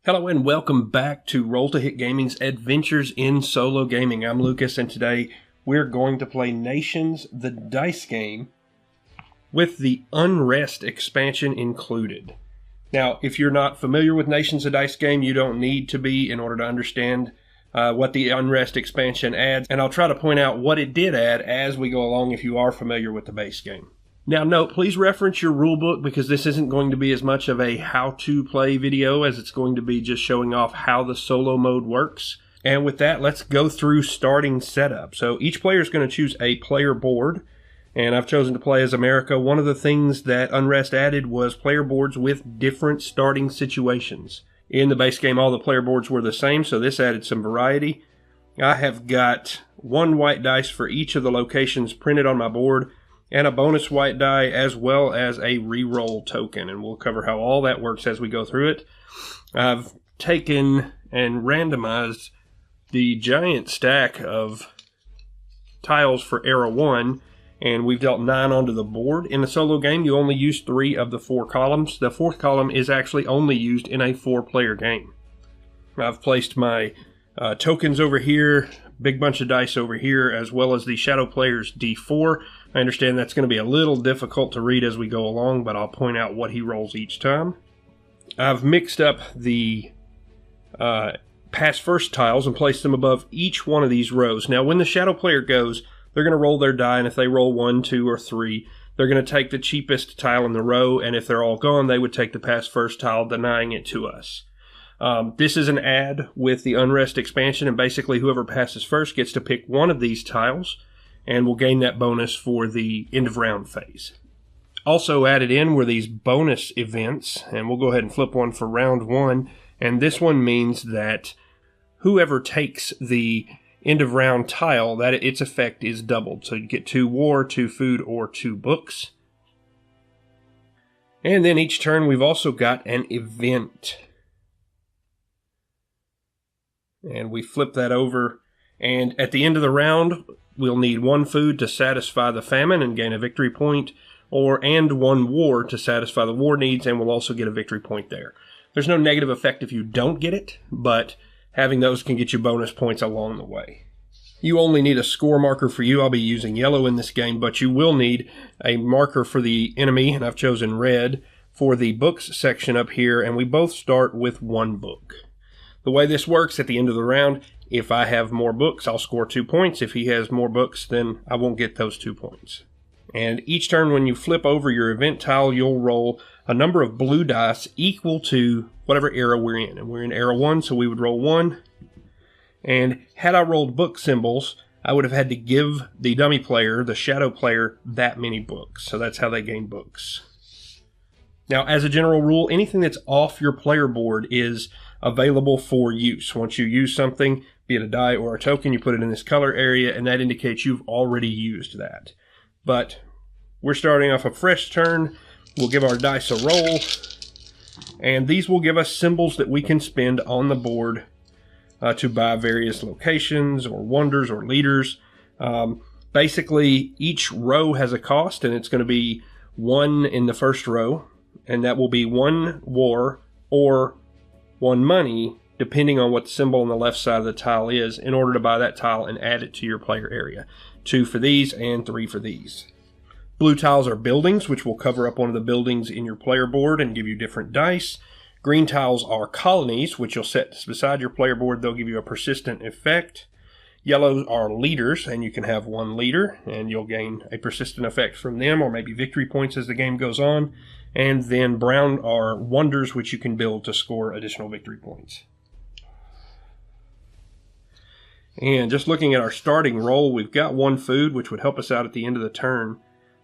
Hello and welcome back to Roll to Hit Gaming's Adventures in Solo Gaming. I'm Lucas and today we're going to play Nations, the dice game, with the Unrest expansion included. Now, if you're not familiar with Nations, the dice game, you don't need to be in order to understand what the Unrest expansion adds, and I'll try to point out what it did add as we go along if you are familiar with the base game. Now note, please reference your rulebook because this isn't going to be as much of a how-to play video as it's going to be just showing off how the solo mode works. And with that, let's go through starting setup. So each player is going to choose a player board, and I've chosen to play as America. One of the things that Unrest added was player boards with different starting situations. In the base game, all the player boards were the same, so this added some variety. I have got one white dice for each of the locations printed on my board, and a bonus white die as well as a reroll token, and we'll cover how all that works as we go through it. I've taken and randomized the giant stack of tiles for Era 1, and we've dealt 9 onto the board. In a solo game, you only use 3 of the 4 columns. The 4th column is actually only used in a 4-player game. I've placed my tokens over here, big bunch of dice over here, as well as the shadow player's D4. I understand that's going to be a little difficult to read as we go along, but I'll point out what he rolls each time. I've mixed up the pass first tiles and placed them above each one of these rows. Now, when the shadow player goes, they're going to roll their die, and if they roll 1, 2, or 3, they're going to take the cheapest tile in the row, and if they're all gone, they would take the pass first tile, denying it to us. This is an add with the Unrest expansion, and basically whoever passes first gets to pick one of these tiles, and will gain that bonus for the end of round phase. Also added in were these bonus events, and we'll go ahead and flip one for round 1, and this one means that whoever takes the end of round tile, that its effect is doubled. So you get 2 war, 2 food, or 2 books. And then each turn we've also got an event. And we flip that over, and at the end of the round, we'll need 1 food to satisfy the famine and gain a victory point, and 1 war to satisfy the war needs, and we'll also get a victory point there. There's no negative effect if you don't get it, but having those can get you bonus points along the way. You only need a score marker for you. I'll be using yellow in this game, but you will need a marker for the enemy, and I've chosen red for the books section up here, and we both start with 1 book. The way this works at the end of the round, if I have more books, I'll score 2 points. If he has more books, then I won't get those 2 points. And each turn when you flip over your event tile, you'll roll a number of blue dice equal to whatever era we're in. And we're in Era 1, so we would roll 1. And had I rolled book symbols, I would have had to give the dummy player, the shadow player, that many books. So that's how they gain books. Now, as a general rule, anything that's off your player board is available for use. Once you use something, be it a die or a token, you put it in this color area, and that indicates you've already used that. But we're starting off a fresh turn. We'll give our dice a roll, and these will give us symbols that we can spend on the board to buy various locations or wonders or leaders. Basically, each row has a cost, and it's going to be 1 in the first row, and that will be 1 war or 1 money, depending on what the symbol on the left side of the tile is, in order to buy that tile and add it to your player area. 2 for these and 3 for these. Blue tiles are buildings, which will cover up one of the buildings in your player board and give you different dice. Green tiles are colonies, which you'll set beside your player board. They'll give you a persistent effect. Yellows are leaders, and you can have 1 leader, and you'll gain a persistent effect from them, or maybe victory points as the game goes on. And then brown are wonders, which you can build to score additional victory points. And just looking at our starting roll, we've got 1 food, which would help us out at the end of the turn.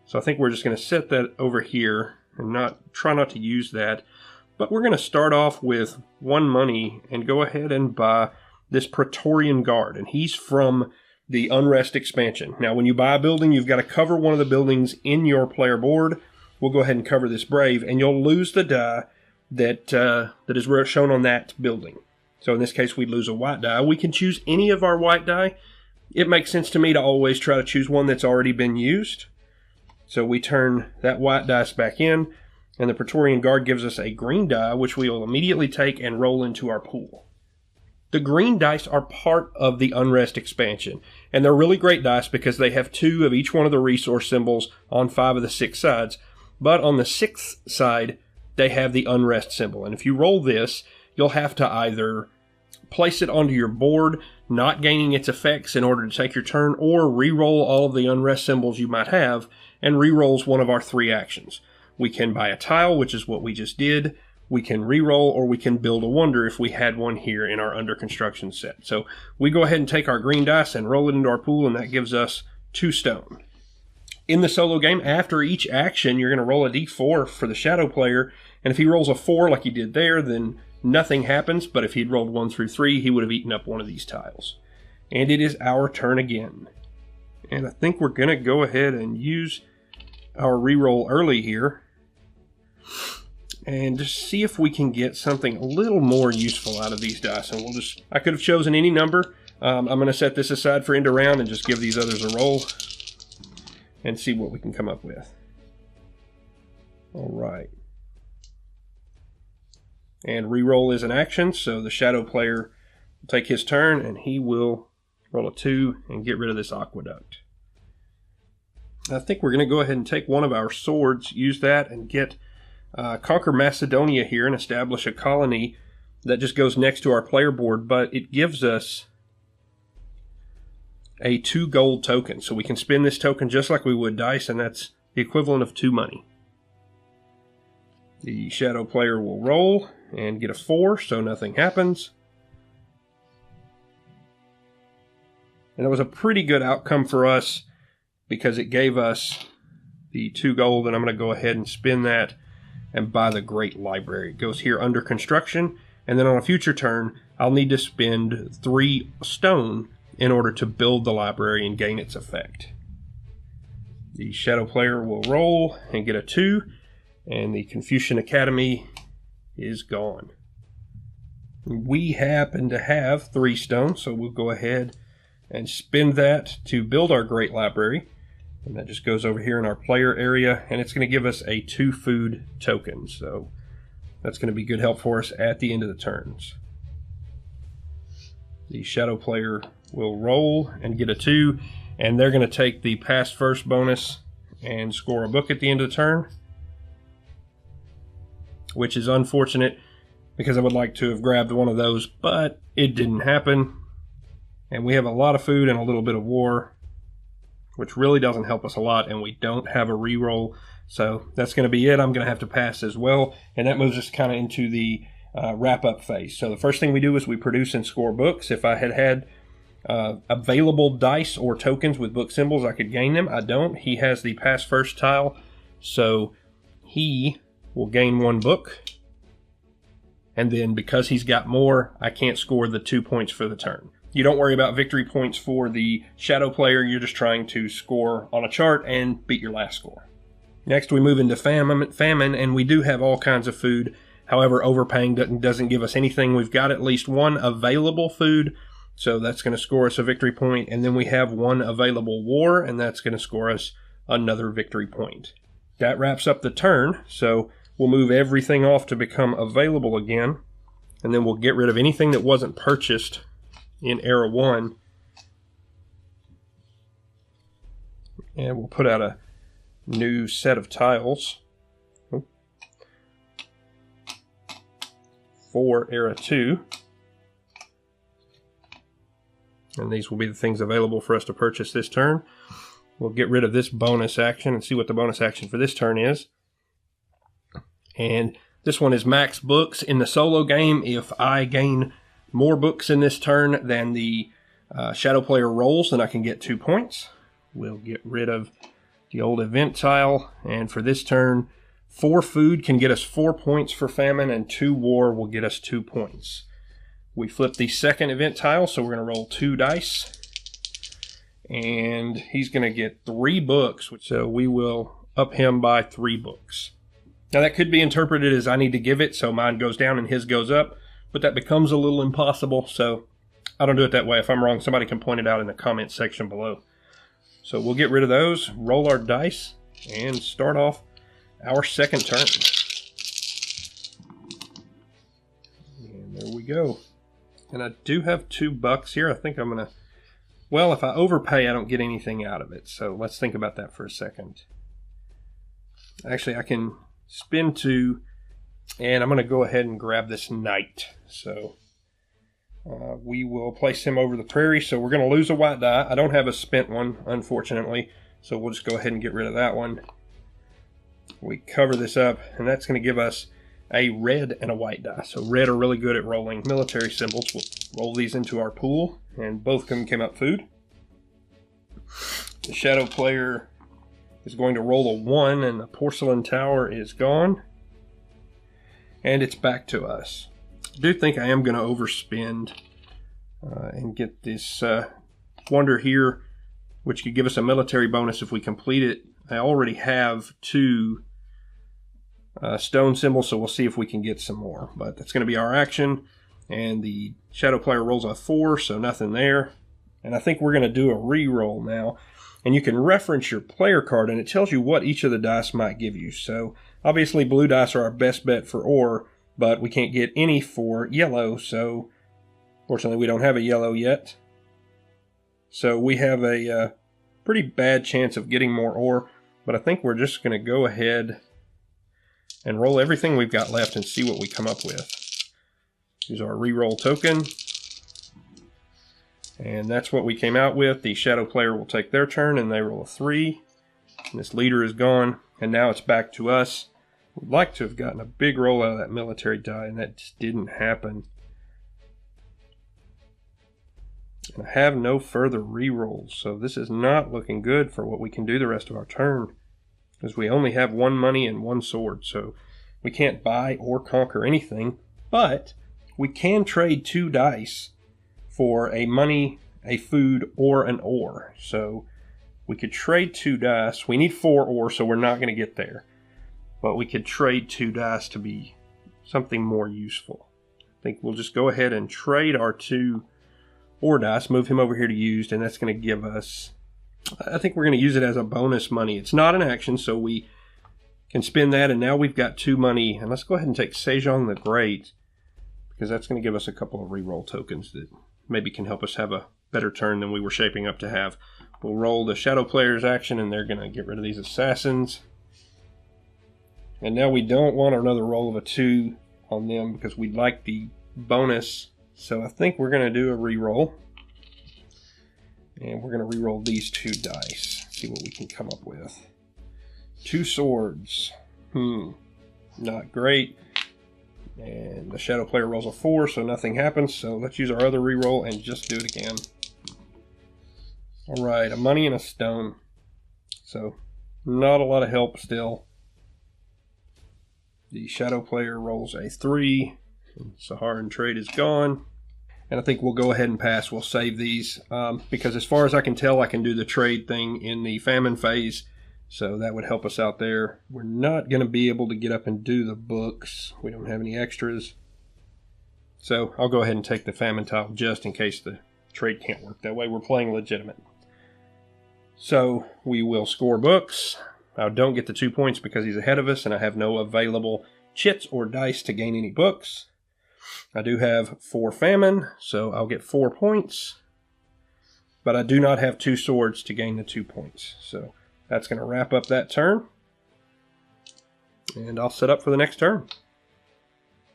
So I think we're just going to set that over here and try not to use that. But we're going to start off with 1 money and go ahead and buy this Praetorian Guard. And he's from the Unrest expansion. Now, when you buy a building, you've got to cover one of the buildings in your player board. We'll go ahead and cover this brave, and you'll lose the die that is shown on that building. So in this case, we'd lose a white die. We can choose any of our white die. It makes sense to me to always try to choose one that's already been used. So we turn that white dice back in, And the Praetorian Guard gives us a green die, which we will immediately take and roll into our pool. The green dice are part of the Unrest expansion, and they're really great dice because they have 2 of each one of the resource symbols on 5 of the 6 sides, but on the 6th side, they have the Unrest symbol. And if you roll this, you'll have to either place it onto your board, not gaining its effects in order to take your turn, or re-roll all of the Unrest symbols you might have, and re-rolls one of our 3 actions. We can buy a tile, which is what we just did. We can re-roll, or we can build a wonder if we had one here in our under construction set. So we go ahead and take our green dice and roll it into our pool, and that gives us 2 stone. In the solo game, after each action, you're going to roll a d4 for the shadow player, and if he rolls a 4 like he did there, then nothing happens, but if he'd rolled 1 through 3, he would have eaten up one of these tiles. And it is our turn again. And I think we're going to go ahead and use our re-roll early here and just see if we can get something a little more useful out of these dice. And I could have chosen any number. I'm going to set this aside for end of round and just give these others a roll and see what we can come up with. All right. And re-roll is an action, so the shadow player will take his turn and he will roll a 2 and get rid of this aqueduct. I think we're going to go ahead and take one of our swords, use that, and get conquer Macedonia here and establish a colony that just goes next to our player board, but it gives us a 2 gold token. So we can spend this token just like we would dice, and that's the equivalent of 2 money. The shadow player will roll and get a 4, so nothing happens. And it was a pretty good outcome for us because it gave us the 2 gold, and I'm going to go ahead and spend that and buy the Great Library. It goes here under construction, and then on a future turn, I'll need to spend 3 stone in order to build the library and gain its effect. The shadow player will roll and get a 2, and the Confucian Academy is gone. We happen to have 3 stone, so we'll go ahead and spend that to build our Great Library. And that just goes over here in our player area, and it's going to give us a 2 food token. So that's going to be good help for us at the end of the turns. The shadow player will roll and get a 2, and they're going to take the pass first bonus and score a book at the end of the turn, which is unfortunate because I would like to have grabbed one of those, but it didn't happen. And we have a lot of food and a little bit of war, which really doesn't help us a lot, and we don't have a reroll. So that's going to be it. I'm going to have to pass as well, and that moves us kind of into the wrap-up phase. So the first thing we do is we produce and score books. If I had available dice or tokens with book symbols, I could gain them. I don't. He has the pass first tile, so he will gain 1 book. And then because he's got more, I can't score the 2 points for the turn. You don't worry about victory points for the shadow player. You're just trying to score on a chart and beat your last score. Next, we move into famine, and we do have all kinds of food. However, overpaying doesn't give us anything. We've got at least 1 available food, so that's going to score us a victory point. And then we have 1 available war, and that's going to score us another victory point. That wraps up the turn, so we'll move everything off to become available again, and then we'll get rid of anything that wasn't purchased in Era 1, and we'll put out a new set of tiles for Era 2, and these will be the things available for us to purchase this turn. We'll get rid of this bonus action and see what the bonus action for this turn is. And this one is max books. In the solo game, if I gain more books in this turn than the shadow player rolls, then I can get 2 points. We'll get rid of the old event tile, and for this turn, 4 food can get us 4 points for famine, and 2 war will get us 2 points. We flip the second event tile, so we're going to roll 2 dice, and he's going to get 3 books, so we will up him by 3 books. Now that could be interpreted as I need to give it, so mine goes down and his goes up, but that becomes a little impossible, so I don't do it that way. If I'm wrong, somebody can point it out in the comments section below. So we'll get rid of those, roll our dice, and start off our second turn. we go. And I do have $2 here. I think I'm going to... Well, if I overpay, I don't get anything out of it. So let's think about that for a second. Actually, I can spin 2, and I'm going to go ahead and grab this knight. So we will place him over the prairie. So we're going to lose a white die. I don't have a spent one, unfortunately. So we'll just go ahead and get rid of that one. We cover this up, and that's going to give us a red and a white die. So red are really good at rolling military symbols. We'll roll these into our pool, and both of them came up food. The shadow player is going to roll a 1, and the porcelain tower is gone. And it's back to us. I do think I am going to overspend and get this wonder here, which could give us a military bonus if we complete it. I already have 2 stone symbols, so we'll see if we can get some more. But that's going to be our action. And the shadow player rolls a 4, so nothing there. And I think we're going to do a re-roll now. And you can reference your player card, and it tells you what each of the dice might give you. So obviously blue dice are our best bet for ore, but we can't get any for yellow. So fortunately we don't have a yellow yet. So we have a pretty bad chance of getting more ore. But I think we're just going to go ahead and roll everything we've got left and see what we come up with. Use our re-roll token. And that's what we came out with. The shadow player will take their turn, and they roll a 3. And this leader is gone, and now it's back to us. We'd like to have gotten a big roll out of that military die, and that just didn't happen. And I have no further re-rolls, so this is not looking good for what we can do the rest of our turn. Because we only have 1 money and 1 sword, so we can't buy or conquer anything. But we can trade 2 dice for a money, a food, or an ore. So we could trade 2 dice. We need 4 ore, so we're not going to get there. But we could trade 2 dice to be something more useful. I think we'll just go ahead and trade our 2 ore dice, move him over here to used, and that's going to give us... I think we're going to use it as a bonus money. It's not an action, so we can spend that, and now we've got 2 money. And let's go ahead and take Sejon the Great, because that's going to give us a couple of reroll tokens that maybe can help us have a better turn than we were shaping up to have. We'll roll the shadow player's action, and they're going to get rid of these assassins. And now we don't want another roll of a 2 on them because we'd like the bonus. So I think we're going to do a reroll. And we're going to reroll these 2 dice. See what we can come up with. 2 swords. Not great. And the shadow player rolls a 4, so nothing happens. So let's use our other reroll and just do it again. Alright, a money and a stone. So not a lot of help still. The shadow player rolls a 3. Saharan trade is gone. And I think we'll go ahead and pass. We'll save these because as far as I can tell, I can do the trade thing in the famine phase. So that would help us out there. We're not going to be able to get up and do the books. We don't have any extras. So I'll go ahead and take the famine tile just in case the trade can't work. That way we're playing legitimate. So we will score books. I don't get the 2 points because he's ahead of us, and I have no available chits or dice to gain any books. I do have 4 famine, so I'll get 4 points. But I do not have 2 swords to gain the 2 points. So that's going to wrap up that turn. And I'll set up for the next turn.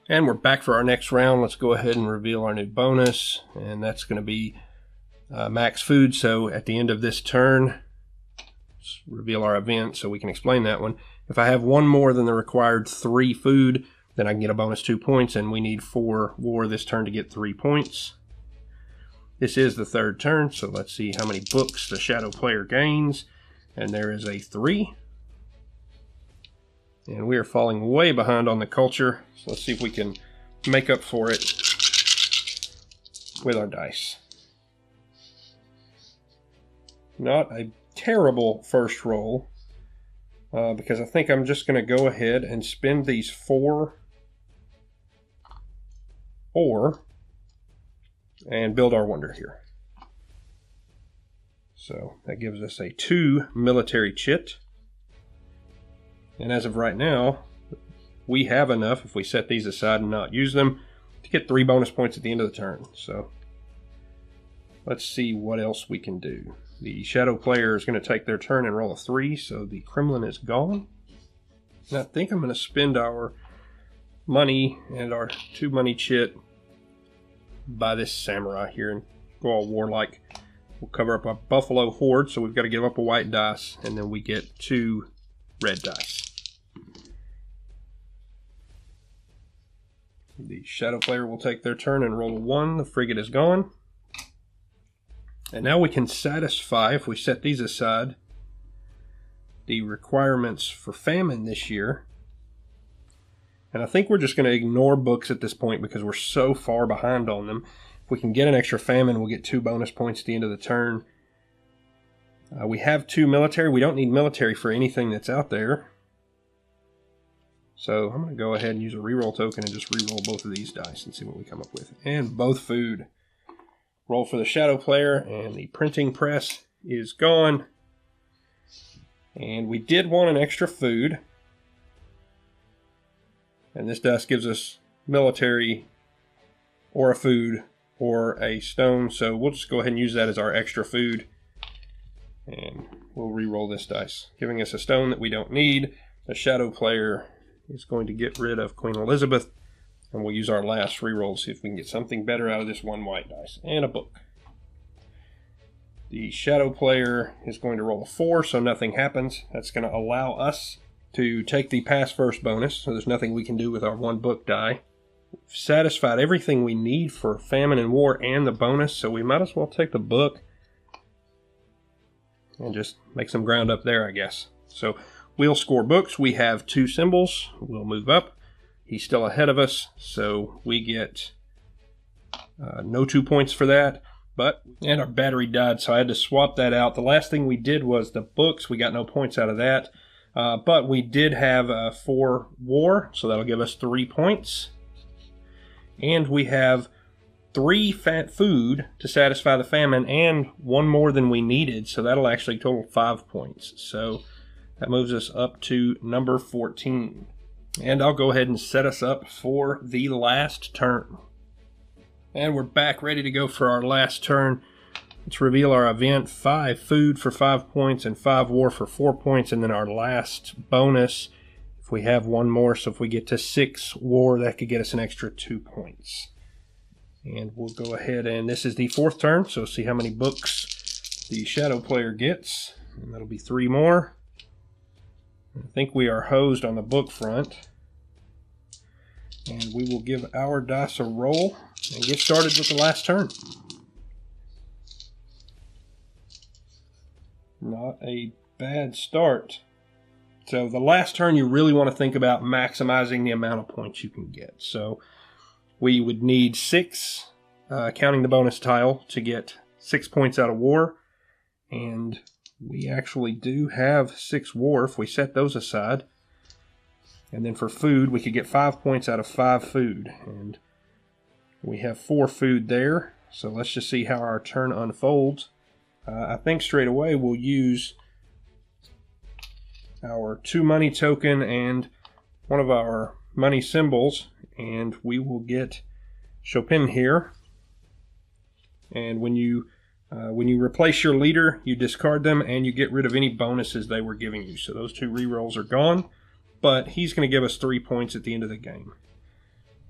And we're back for our next round. Let's go ahead and reveal our new bonus. And that's going to be max food. So at the end of this turn, let's reveal our event so we can explain that one. If I have 1 more than the required 3 food, then I can get a bonus 2 points, and we need 4 war this turn to get 3 points. This is the 3rd turn, so let's see how many books the shadow player gains. And there is a 3. And we are falling way behind on the culture, so let's see if we can make up for it with our dice. Not a terrible first roll, because I think I'm just going to go ahead and spend these 4 ore and build our wonder here. So that gives us a 2 military chit. And as of right now, we have enough, if we set these aside and not use them, to get 3 bonus points at the end of the turn. So let's see what else we can do. The shadow player is going to take their turn and roll a 3, so the Kremlin is gone. And I think I'm going to spend our money and our 2 money chit by this samurai here and go all warlike. We'll cover up our buffalo horde, so we've got to give up a white dice, and then we get 2 red dice. The shadow player will take their turn and roll a 1. The frigate is gone. And now we can satisfy, if we set these aside, the requirements for famine this year. And I think we're just going to ignore books at this point because we're so far behind on them. If we can get an extra famine, we'll get 2 bonus points at the end of the turn. We have 2 military. We don't need military for anything that's out there. So I'm going to go ahead and use a reroll token and just reroll both of these dice and see what we come up with. And both food. Roll for the shadow player, and the printing press is gone. And we did want an extra food. And this dice gives us military or a food or a stone. So we'll just go ahead and use that as our extra food. And we'll re-roll this dice, giving us a stone that we don't need. The shadow player is going to get rid of Queen Elizabeth. And we'll use our last re-roll to see if we can get something better out of this 1 white dice. And a book. The shadow player is going to roll a 4, so nothing happens. That's going to allow us to take the pass first bonus, so there's nothing we can do with our 1 book die. We've satisfied everything we need for famine and war and the bonus, so we might as well take the book and just make some ground up there, I guess. So we'll score books. We have 2 symbols. We'll move up. He's still ahead of us, so we get no 2 points for that. And our battery died, so I had to swap that out. The last thing we did was the books. We got no points out of that. But we did have 4 war, so that'll give us 3 points. And we have 3 food to satisfy the famine and 1 more than we needed, so that'll actually total 5 points. So that moves us up to number 14. And I'll go ahead and set us up for the last turn. And we're back ready to go for our last turn. Let's reveal our event. 5 food for 5 points and 5 war for 4 points. And then our last bonus, if we have 1 more. So if we get to 6 war, that could get us an extra 2 points. And we'll go ahead, and this is the 4th turn. So see how many books the shadow player gets. And that'll be 3 more. I think we are hosed on the book front. And we will give our dice a roll and get started with the last turn. Not a bad start. So the last turn, you really want to think about maximizing the amount of points you can get. So we would need 6, counting the bonus tile, to get 6 points out of war. And we actually do have 6 war if we set those aside. And then for food, we could get 5 points out of 5 food. And we have 4 food there. So let's just see how our turn unfolds. I think straight away we'll use our 2 money token and one of our money symbols. And we will get Chopin here. And when you replace your leader, you discard them and you get rid of any bonuses they were giving you. So those 2 rerolls are gone. But he's going to give us 3 points at the end of the game.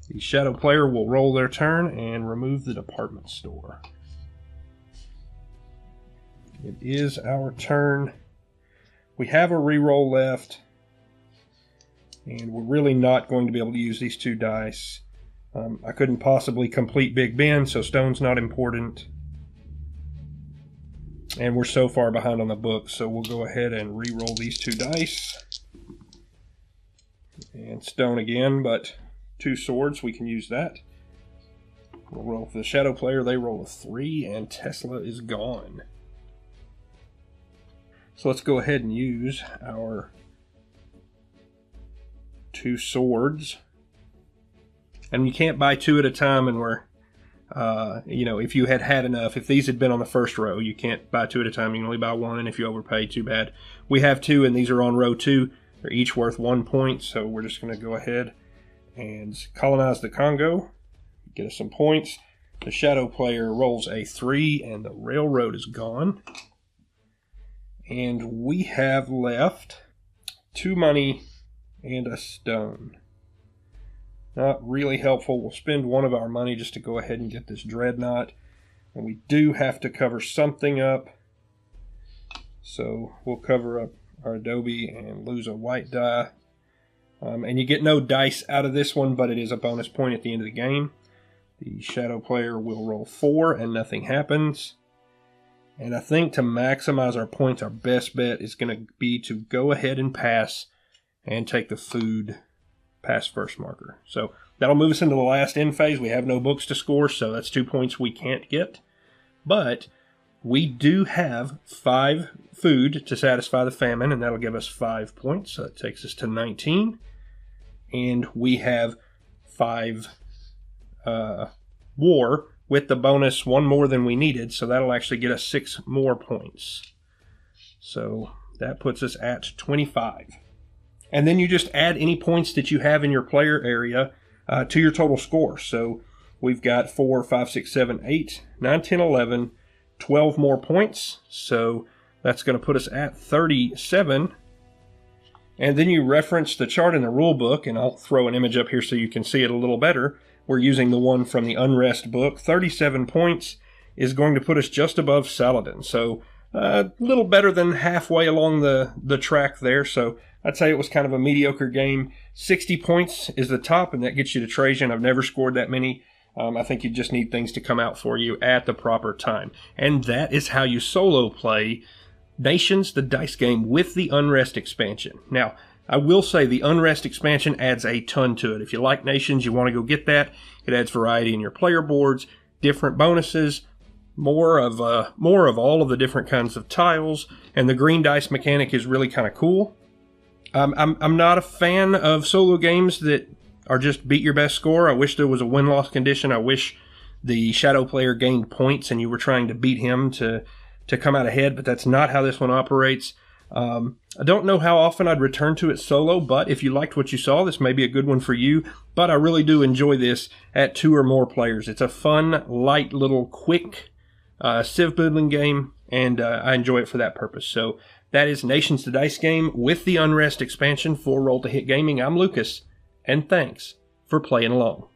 The shadow player will roll their turn and remove the department store. It is our turn. We have a reroll left. And we're really not going to be able to use these 2 dice. I couldn't possibly complete Big Ben, so stone's not important. And we're so far behind on the book, so we'll go ahead and re-roll these 2 dice. And stone again, but 2 swords, we can use that. We'll roll for the shadow player. They roll a 3, and Tesla is gone. So let's go ahead and use our 2 swords. And you can't buy 2 at a time, and we're, if you had enough, if these had been on the first row, you can't buy 2 at a time. You can only buy 1, and if you overpay, too bad. We have 2, and these are on row 2. They're each worth 1 point, so we're just going to go ahead and colonize the Congo. get us some points. The shadow player rolls a 3, and the railroad is gone. And we have left 2 money and a stone. Not really helpful. We'll spend 1 of our money just to go ahead and get this dreadnought. And we do have to cover something up. So we'll cover up our adobe and lose a white die. And you get no dice out of this one, but it is a bonus point at the end of the game. The shadow player will roll 4 and nothing happens. And I think to maximize our points, our best bet is going to be to go ahead and pass and take the food pass first marker. So that'll move us into the last end phase. We have no books to score, so that's 2 points we can't get. But we do have 5 food to satisfy the famine, and that'll give us 5 points. So that takes us to 19. And we have 5 war with the bonus 1 more than we needed, so that'll actually get us 6 more points. So that puts us at 25. And then you just add any points that you have in your player area to your total score. So we've got 4, 5, 6, 7, 8, 9, 10, 11, 12 more points. So that's going to put us at 37. And then you reference the chart in the rule book, and I'll throw an image up here so you can see it a little better. We're using the one from the Unrest book. 37 points is going to put us just above Saladin. So a little better than halfway along the track there. So I'd say it was kind of a mediocre game. 60 points is the top, and that gets you to Trajan. I've never scored that many. I think you just need things to come out for you at the proper time. And that is how you solo play Nations, the dice game, with the Unrest expansion. Now, I will say the Unrest expansion adds a ton to it. If you like Nations, you want to go get that. It adds variety in your player boards, different bonuses, more of all of the different kinds of tiles, and the green dice mechanic is really kind of cool. I'm not a fan of solo games that are just beat your best score. I wish there was a win-loss condition. I wish the shadow player gained points and you were trying to beat him to come out ahead, but that's not how this one operates. I don't know how often I'd return to it solo, but if you liked what you saw, this may be a good one for you. But I really do enjoy this at 2 or more players. It's a fun, light, little, quick civ building game, and I enjoy it for that purpose. So that is Nations, the dice game with the Unrest expansion for Roll to Hit Gaming. I'm Lucas, and thanks for playing along.